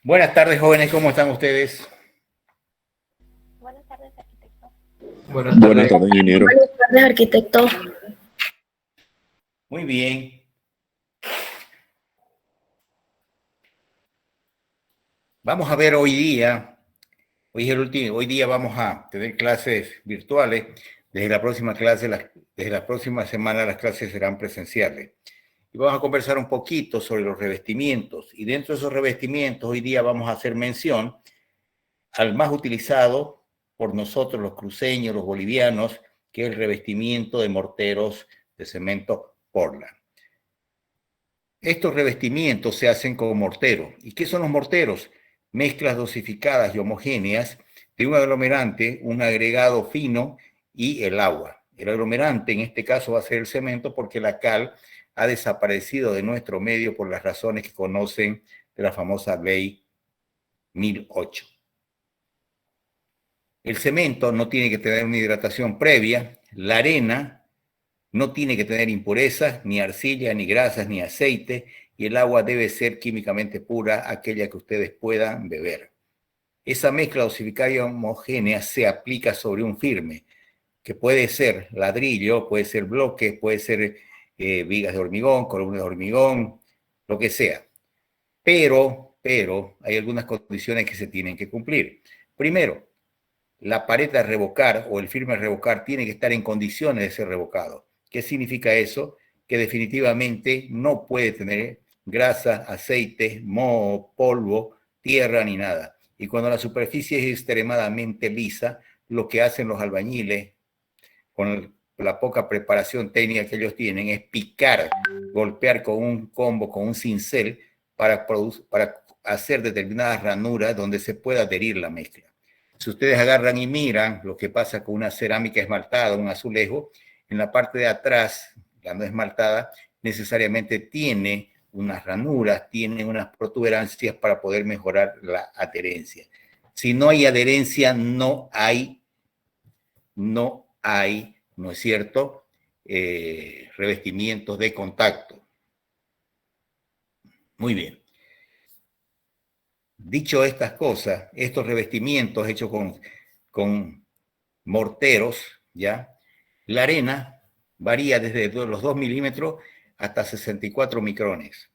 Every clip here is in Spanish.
Buenas tardes, jóvenes, ¿cómo están ustedes? Buenas tardes, arquitecto. Buenas Buenas tardes. tardes, ingeniero. Buenas tardes, arquitecto. Muy bien. Vamos a ver hoy es el último, hoy día vamos a tener clases virtuales. Desde la próxima clase, desde la próxima semana las clases serán presenciales. Y vamos a conversar un poquito sobre los revestimientos. Y dentro de esos revestimientos, hoy día vamos a hacer mención al más utilizado por nosotros, los cruceños, los bolivianos, que es el revestimiento de morteros de cemento Portland. Estos revestimientos se hacen con mortero. ¿Y qué son los morteros? Mezclas dosificadas y homogéneas de un aglomerante, un agregado fino y el agua. El aglomerante en este caso va a ser el cemento porque la cal ha desaparecido de nuestro medio por las razones que conocen de la famosa ley 1008. El cemento no tiene que tener una hidratación previa. La arena no tiene que tener impurezas, ni arcilla, ni grasas, ni aceite, y el agua debe ser químicamente pura, aquella que ustedes puedan beber. Esa mezcla dosificada y homogénea se aplica sobre un firme, que puede ser ladrillo, puede ser bloque, puede ser vigas de hormigón, columnas de hormigón, lo que sea. Pero hay algunas condiciones que se tienen que cumplir. Primero, la pared a revocar o el firme a revocar tiene que estar en condiciones de ser revocado. ¿Qué significa eso? Que definitivamente no puede tener grasa, aceite, moho, polvo, tierra ni nada. Y cuando la superficie es extremadamente lisa, lo que hacen los albañiles con la poca preparación técnica que ellos tienen es picar, golpear con un combo, con un cincel, para hacer determinadas ranuras donde se pueda adherir la mezcla. Si ustedes agarran y miran lo que pasa con una cerámica esmaltada, un azulejo, en la parte de atrás, la no esmaltada, necesariamente tiene unas ranuras, tiene unas protuberancias para poder mejorar la adherencia. Si no hay adherencia, no hay, ¿no es cierto?, revestimientos de contacto. Muy bien. Dicho estas cosas, estos revestimientos hechos con morteros, ¿ya? La arena varía desde los 2 milímetros hasta 64 micrones.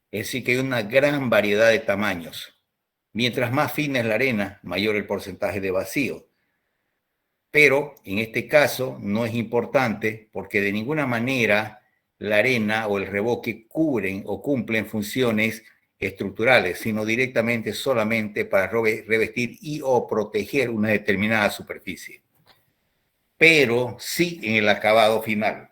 Es decir, que hay una gran variedad de tamaños. Mientras más fina es la arena, mayor el porcentaje de vacío. Pero en este caso no es importante porque de ninguna manera la arena o el revoque cubren o cumplen funciones estructurales, sino directamente solamente para revestir y o proteger una determinada superficie. Pero sí en el acabado final.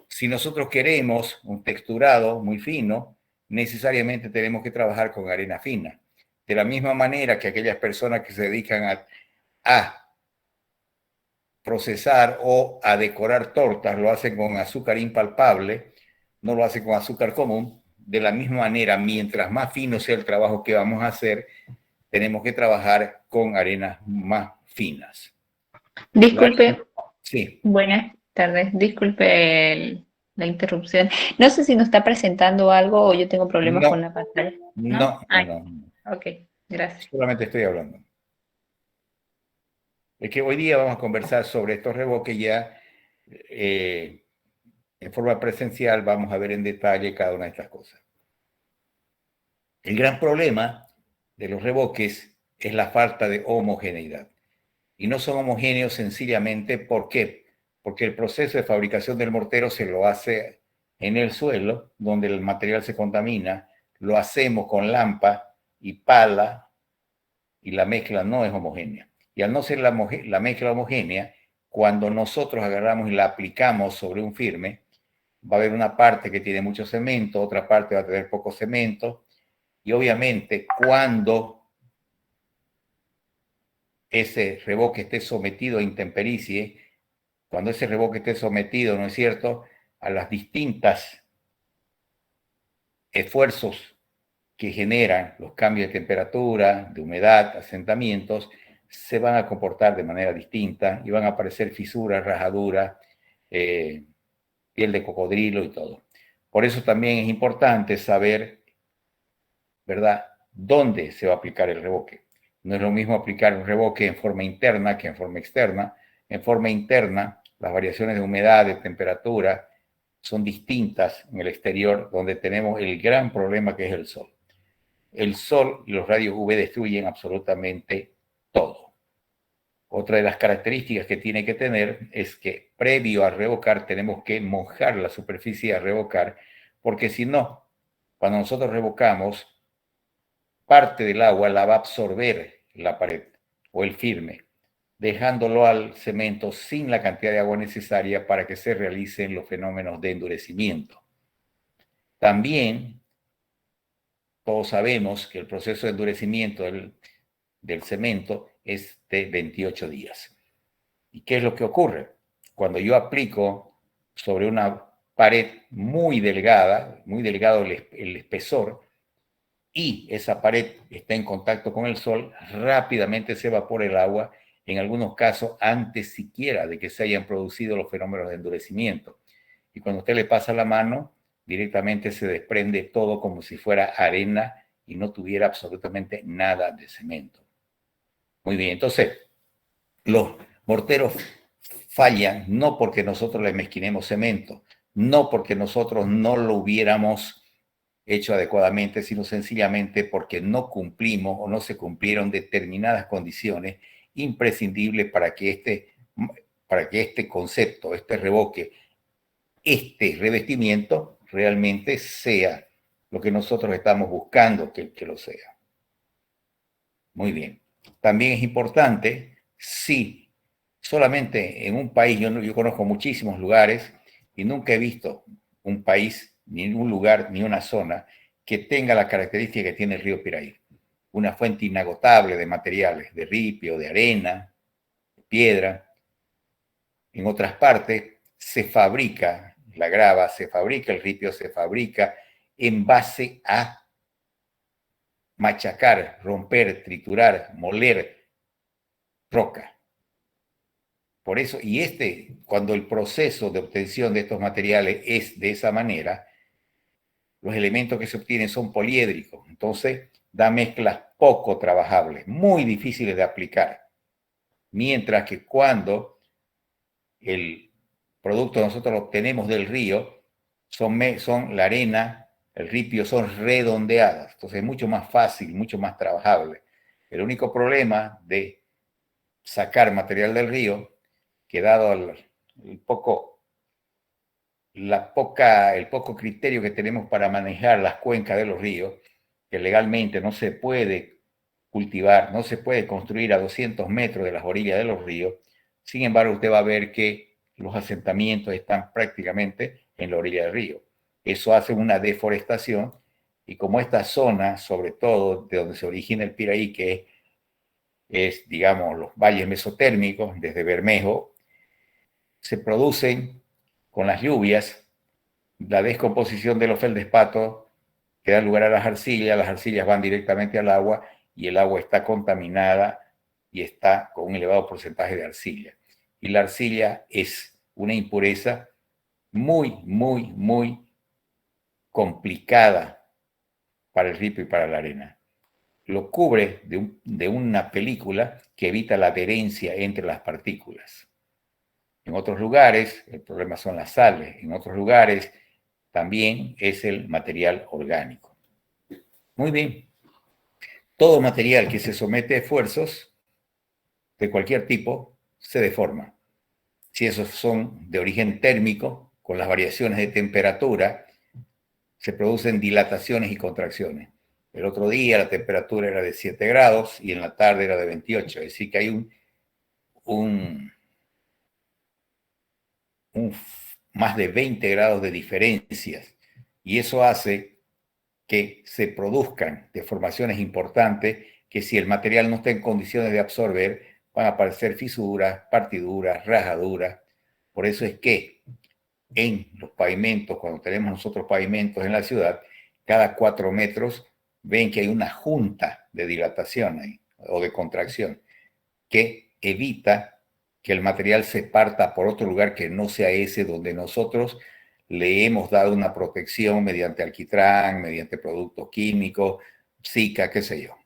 Si nosotros queremos un texturado muy fino, necesariamente tenemos que trabajar con arena fina. De la misma manera que aquellas personas que se dedican a procesar o a decorar tortas, lo hacen con azúcar impalpable, no lo hacen con azúcar común. De la misma manera, mientras más fino sea el trabajo que vamos a hacer, tenemos que trabajar con arenas más finas. Disculpe, Sí. buenas tardes, disculpe la interrupción. No sé si nos está presentando algo o yo tengo problemas con la pantalla. No. Ok, gracias. Solamente estoy hablando. Es que hoy día vamos a conversar sobre estos revoques ya en forma presencial, vamos a ver en detalle cada una de estas cosas. El gran problema de los revoques es la falta de homogeneidad. Y no son homogéneos sencillamente, ¿por qué? Porque el proceso de fabricación del mortero se lo hace en el suelo, donde el material se contamina, lo hacemos con lampa y pala, y la mezcla no es homogénea. Y al no ser la mezcla homogénea, cuando nosotros agarramos y la aplicamos sobre un firme, va a haber una parte que tiene mucho cemento, otra parte va a tener poco cemento, y obviamente cuando ese revoque esté sometido a intempericie, cuando ese revoque esté sometido, ¿no es cierto?, a las distintas esfuerzos que generan los cambios de temperatura, de humedad, asentamientos, se van a comportar de manera distinta y van a aparecer fisuras, rajaduras, piel de cocodrilo y todo. Por eso también es importante saber, ¿verdad?, dónde se va a aplicar el revoque. No es lo mismo aplicar un revoque en forma interna que en forma externa. En forma interna, las variaciones de humedad, de temperatura, son distintas en el exterior, donde tenemos el gran problema que es el sol. El sol y los rayos UV destruyen absolutamente todo. Otra de las características que tiene que tener es que previo a revocar tenemos que mojar la superficie a revocar, porque si no, cuando nosotros revocamos, parte del agua la va a absorber la pared o el firme, dejándolo al cemento sin la cantidad de agua necesaria para que se realicen los fenómenos de endurecimiento. También todos sabemos que el proceso de endurecimiento del cemento es de 28 días. ¿Y qué es lo que ocurre? Cuando yo aplico sobre una pared muy delgada, muy delgado el espesor, y esa pared está en contacto con el sol, rápidamente se evapora el agua, en algunos casos antes siquiera de que se hayan producido los fenómenos de endurecimiento. Y cuando usted le pasa la mano, directamente se desprende todo como si fuera arena y no tuviera absolutamente nada de cemento. Muy bien, entonces, los morteros fallan no porque nosotros le mezquinemos cemento, no porque nosotros no lo hubiéramos hecho adecuadamente, sino sencillamente porque no cumplimos o no se cumplieron determinadas condiciones imprescindibles para que este concepto, este revoque, este revestimiento realmente sea lo que nosotros estamos buscando que lo sea. Muy bien. También es importante, si solamente en un país, yo conozco muchísimos lugares y nunca he visto un país, ni un lugar, ni una zona que tenga la característica que tiene el río Piraí. Una fuente inagotable de materiales, de ripio, de arena, de piedra. En otras partes se fabrica la grava, se fabrica el ripio, se fabrica en base a machacar, romper, triturar, moler roca. Por eso, cuando el proceso de obtención de estos materiales es de esa manera, los elementos que se obtienen son poliédricos, entonces da mezclas poco trabajables, muy difíciles de aplicar. Mientras que cuando el producto nosotros lo obtenemos del río, son la arena, el ripio son redondeadas, entonces es mucho más fácil, mucho más trabajable. El único problema de sacar material del río, que dado el poco criterio que tenemos para manejar las cuencas de los ríos, que legalmente no se puede cultivar, no se puede construir a 200 metros de las orillas de los ríos. Sin embargo, usted va a ver que los asentamientos están prácticamente en la orilla del río. Eso hace una deforestación, y como esta zona, sobre todo de donde se origina el Piraí, que es, digamos, los valles mesotérmicos, desde Bermejo, se producen con las lluvias, la descomposición de los feldespatos que da lugar a las arcillas van directamente al agua y el agua está contaminada y está con un elevado porcentaje de arcilla. Y la arcilla es una impureza muy, muy, muy complicada para el ripio y para la arena. Lo cubre de una película que evita la adherencia entre las partículas. En otros lugares, el problema son las sales. En otros lugares, también es el material orgánico. Muy bien. Todo material que se somete a esfuerzos de cualquier tipo se deforma. Si esos son de origen térmico, con las variaciones de temperatura, se producen dilataciones y contracciones. El otro día la temperatura era de 7 grados y en la tarde era de 28. Es decir, que hay más de 20 grados de diferencias. Y eso hace que se produzcan deformaciones importantes que, si el material no está en condiciones de absorber, van a aparecer fisuras, partiduras, rajaduras. Por eso es que en los pavimentos, cuando tenemos nosotros pavimentos en la ciudad, cada 4 metros ven que hay una junta de dilatación ahí, o de contracción, que evita que el material se parta por otro lugar que no sea ese donde nosotros le hemos dado una protección mediante alquitrán, mediante productos químicos, Zika, qué sé yo.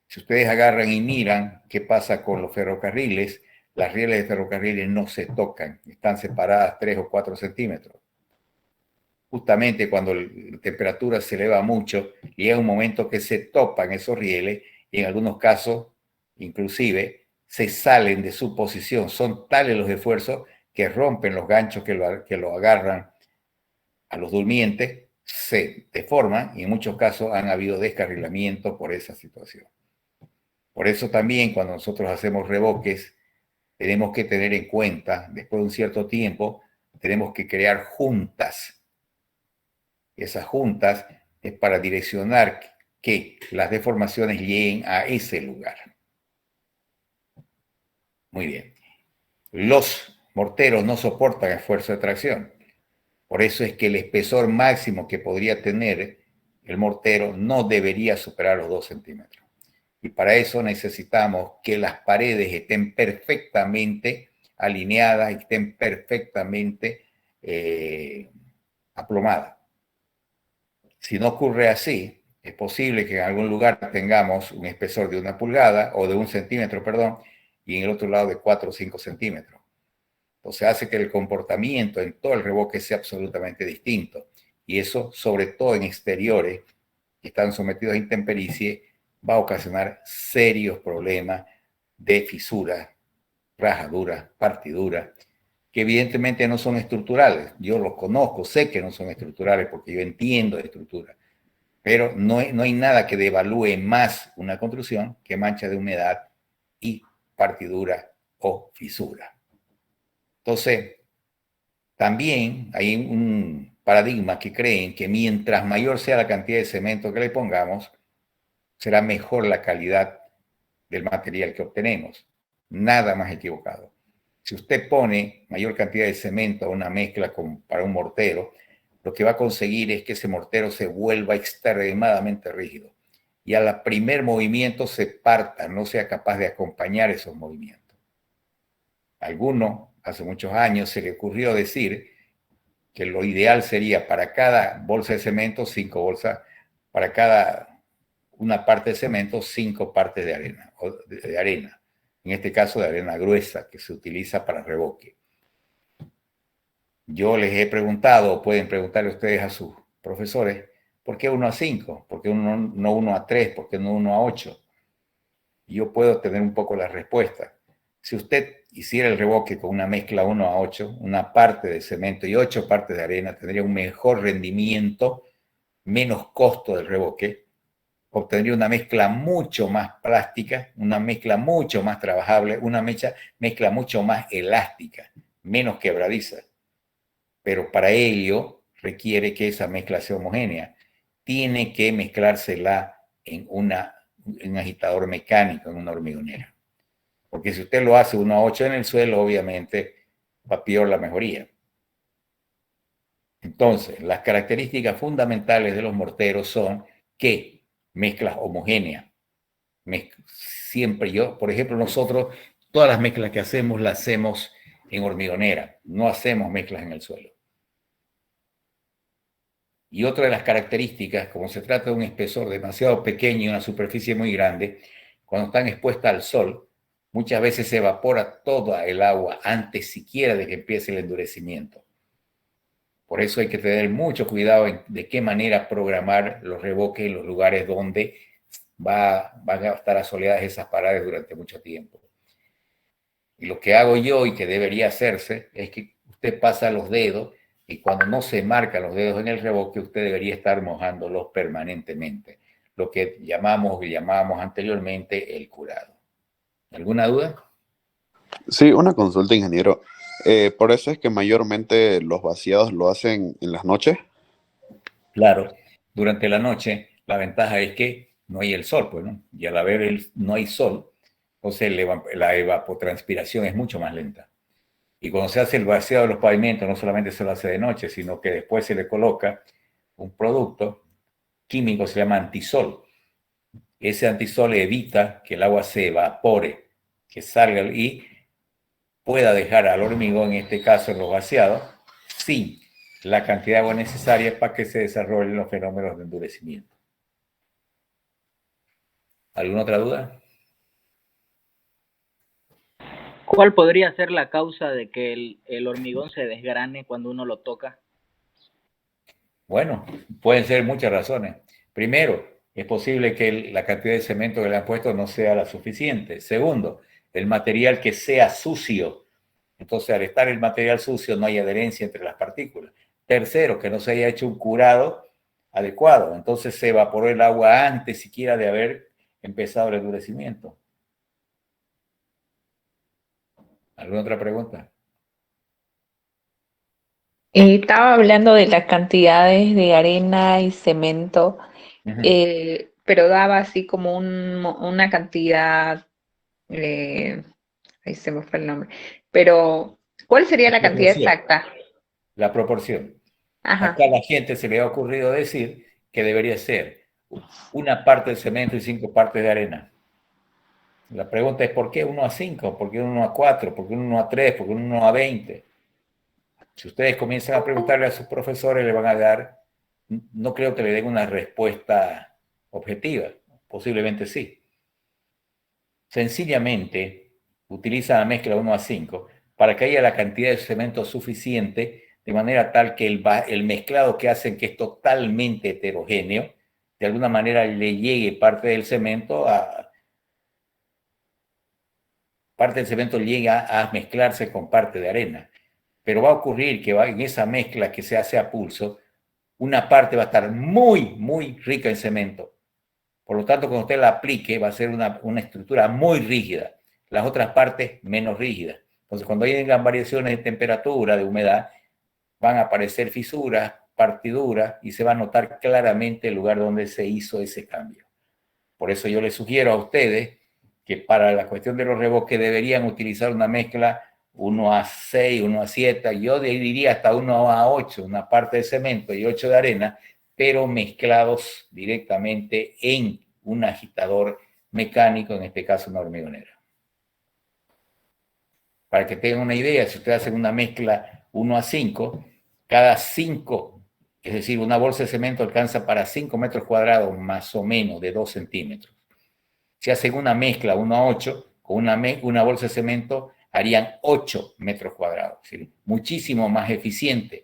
Si ustedes agarran y miran qué pasa con los ferrocarriles, las rieles de ferrocarriles no se tocan, están separadas 3 o 4 centímetros. Justamente cuando la temperatura se eleva mucho, llega un momento que se topan esos rieles y en algunos casos, inclusive, se salen de su posición. Son tales los esfuerzos que rompen los ganchos que lo agarran a los durmientes, se deforman y en muchos casos han habido descarrilamiento por esa situación. Por eso también cuando nosotros hacemos revoques, tenemos que tener en cuenta, después de un cierto tiempo, tenemos que crear juntas. Esas juntas es para direccionar que las deformaciones lleguen a ese lugar. Muy bien. Los morteros no soportan esfuerzo de tracción. Por eso es que el espesor máximo que podría tener el mortero no debería superar los 2 centímetros. Y para eso necesitamos que las paredes estén perfectamente alineadas y estén perfectamente aplomadas. Si no ocurre así, es posible que en algún lugar tengamos un espesor de 1 pulgada o de 1 centímetro, perdón, y en el otro lado de 4 o 5 centímetros. Entonces hace que el comportamiento en todo el revoque sea absolutamente distinto. Y eso, sobre todo en exteriores que están sometidos a intempericie, va a ocasionar serios problemas de fisuras, rajaduras, partiduras, que evidentemente no son estructurales. Yo los conozco, sé que no son estructurales porque yo entiendo de estructura, pero no hay nada que devalúe más una construcción que mancha de humedad y partidura o fisura. Entonces, también hay un paradigma que creen que mientras mayor sea la cantidad de cemento que le pongamos, será mejor la calidad del material que obtenemos. Nada más equivocado. Si usted pone mayor cantidad de cemento a una mezcla para un mortero, lo que va a conseguir es que ese mortero se vuelva extremadamente rígido y al primer movimiento se parta, no sea capaz de acompañar esos movimientos. A alguno, hace muchos años, se le ocurrió decir que lo ideal sería para cada bolsa de cemento, 5 bolsas, para cada una parte de cemento, 5 partes de arena. En este caso de arena gruesa, que se utiliza para revoque. Yo les he preguntado, pueden preguntarle ustedes a sus profesores, ¿por qué 1 a 5? ¿Por qué no 1 a 3? ¿Por qué no 1 a 8? Y yo puedo tener un poco la respuesta. Si usted hiciera el revoque con una mezcla 1 a 8, una parte de cemento y 8 partes de arena, tendría un mejor rendimiento, menos costo del revoque, obtendría una mezcla mucho más plástica, una mezcla mucho más trabajable, una mezcla mucho más elástica, menos quebradiza. Pero para ello requiere que esa mezcla sea homogénea. Tiene que mezclársela en un agitador mecánico, en una hormigonera. Porque si usted lo hace 1 a 8 en el suelo, obviamente va peor la mejoría. Entonces, las características fundamentales de los morteros son que mezclas homogéneas. Siempre por ejemplo, nosotros, todas las mezclas que hacemos, las hacemos en hormigonera. No hacemos mezclas en el suelo. Y otra de las características, como se trata de un espesor demasiado pequeño y una superficie muy grande, cuando están expuestas al sol, muchas veces se evapora toda el agua antes siquiera de que empiece el endurecimiento. Por eso hay que tener mucho cuidado de qué manera programar los revoques en los lugares donde van a estar asoleadas esas paredes durante mucho tiempo. Y lo que hago yo y que debería hacerse es que usted pasa los dedos y cuando no se marcan los dedos en el revoque, usted debería estar mojándolos permanentemente. Lo que llamábamos anteriormente el curado. ¿Alguna duda? Sí, una consulta, ingeniero. Por eso es que mayormente los vaciados lo hacen en las noches. Claro, durante la noche la ventaja es que no hay el sol, pues, ¿no? Y al haber no hay sol, entonces la evapotranspiración es mucho más lenta. Y cuando se hace el vaciado de los pavimentos, no solamente se lo hace de noche, sino que después se le coloca un producto químico, se llama antisol. Ese antisol evita que el agua se evapore, que salga y pueda dejar al hormigón, en este caso en los vaciados, sin la cantidad de agua necesaria para que se desarrollen los fenómenos de endurecimiento. ¿Alguna otra duda? ¿Cuál podría ser la causa de que el hormigón se desgrane cuando uno lo toca? Bueno, pueden ser muchas razones. Primero, es posible que la cantidad de cemento que le han puesto no sea la suficiente. Segundo, el material que sea sucio. Entonces, al estar el material sucio, no hay adherencia entre las partículas. Tercero, que no se haya hecho un curado adecuado. Entonces, se evaporó el agua antes siquiera de haber empezado el endurecimiento. ¿Alguna otra pregunta? Estaba hablando de las cantidades de arena y cemento, pero daba así como una cantidad, eh, ahí se me fue el nombre, pero ¿cuál sería La la cantidad proporción. exacta? La proporción. Ajá. Acá a la gente se le ha ocurrido decir que debería ser una parte de cemento y 5 partes de arena. La pregunta es ¿por qué 1:5? ¿Por qué 1:4? ¿Por qué 1:3? ¿Por qué 1:20? Si ustedes comienzan a preguntarle a sus profesores, le van a dar, no creo que le den una respuesta objetiva, posiblemente sí. Sencillamente utiliza la mezcla 1:5 para que haya la cantidad de cemento suficiente de manera tal que el mezclado que hacen, que es totalmente heterogéneo, de alguna manera le llegue parte del cemento llega a mezclarse con parte de arena. Pero va a ocurrir que en esa mezcla que se hace a pulso, una parte va a estar muy, muy rica en cemento. Por lo tanto, cuando usted la aplique, va a ser una estructura muy rígida. Las otras partes menos rígidas. Entonces, cuando hayan variaciones de temperatura, de humedad, van a aparecer fisuras, partiduras, y se va a notar claramente el lugar donde se hizo ese cambio. Por eso yo les sugiero a ustedes que para la cuestión de los revoques deberían utilizar una mezcla 1:6, 1:7, yo diría hasta 1:8, una parte de cemento y 8 de arena, pero mezclados directamente en un agitador mecánico, en este caso una hormigonera. Para que tengan una idea, si ustedes hacen una mezcla 1:5, cada 5, es decir, una bolsa de cemento alcanza para 5 metros cuadrados más o menos de 2 centímetros. Si hacen una mezcla 1:8 con una bolsa de cemento, harían 8 metros cuadrados, ¿sí? Muchísimo más eficiente.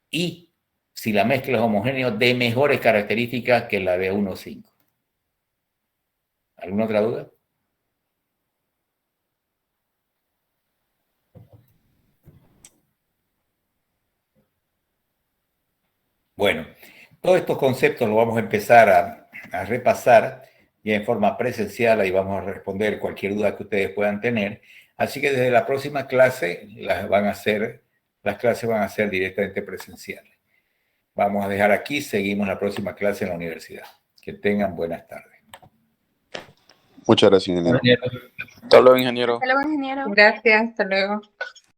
Y si la mezcla es homogénea, de mejores características que la de 1:5. ¿Alguna otra duda? Bueno, todos estos conceptos los vamos a empezar a repasar ya en forma presencial y vamos a responder cualquier duda que ustedes puedan tener. Así que desde la próxima clase las clases van a ser directamente presenciales. Vamos a dejar aquí, seguimos la próxima clase en la universidad. Que tengan buenas tardes. Muchas gracias, ingeniero. Hasta luego, ingeniero. Hasta luego, ingeniero. Gracias, hasta luego.